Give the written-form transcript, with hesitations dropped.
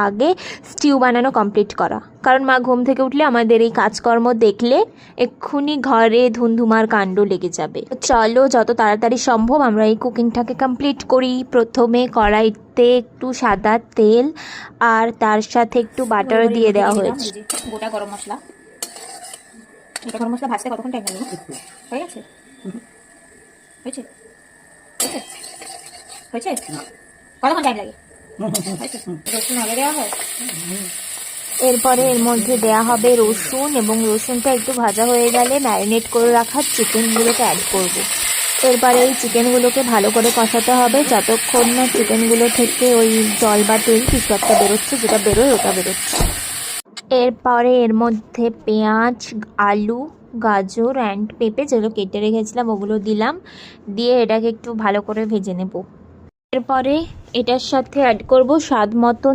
আগে স্টিউ বানানো কমপ্লিট করা, কারণ মা ঘুম থেকে উঠলে আমাদের এই কাজকর্ম দেখলে এক্ষুনি ঘরে ধুমধুমার কাণ্ড লেগে যাবে। চলো যত তাড়াতাড়ি সম্ভব আমরা এই কুকিংটাকে কমপ্লিট করি। প্রথমে কড়াইতে একটু সাদা তেল আর তার সাথে একটু বাটার দিয়ে দেওয়া হয়েছে। গোটা গরম মশলা, গোটা গরম মশলা ভাজতে কতক্ষণ টাইম লাগবে? হয়ে গেছে? হয়েছে হয়েছে হয়েছে কতক্ষণ টাইম লাগে? রসুন আগে দেওয়া হয়। এরপরে এর মধ্যে দেয়া হবে রসুন, এবং রসুনটা একটু ভাজা হয়ে গেলে ম্যারিনেট করে রাখা চিকেনগুলোকে অ্যাড করব। এরপরে এই চিকেনগুলোকে ভালো করে কষাতে হবে যতক্ষণ না চিকেনগুলো থেকে ওই জল বা তেল কিছু একটা বেরোচ্ছে, যেটা বেরোয় ওটা বেরোচ্ছে। এরপরে এর মধ্যে পেঁয়াজ, আলু, গাজর অ্যান্ড পেঁপে যেগুলো কেটে রেখেছিলাম ওগুলো দিলাম, দিয়ে এটাকে একটু ভালো করে ভেজে নেব। এরপরে এটার সাথে অ্যাড করব স্বাদ মতো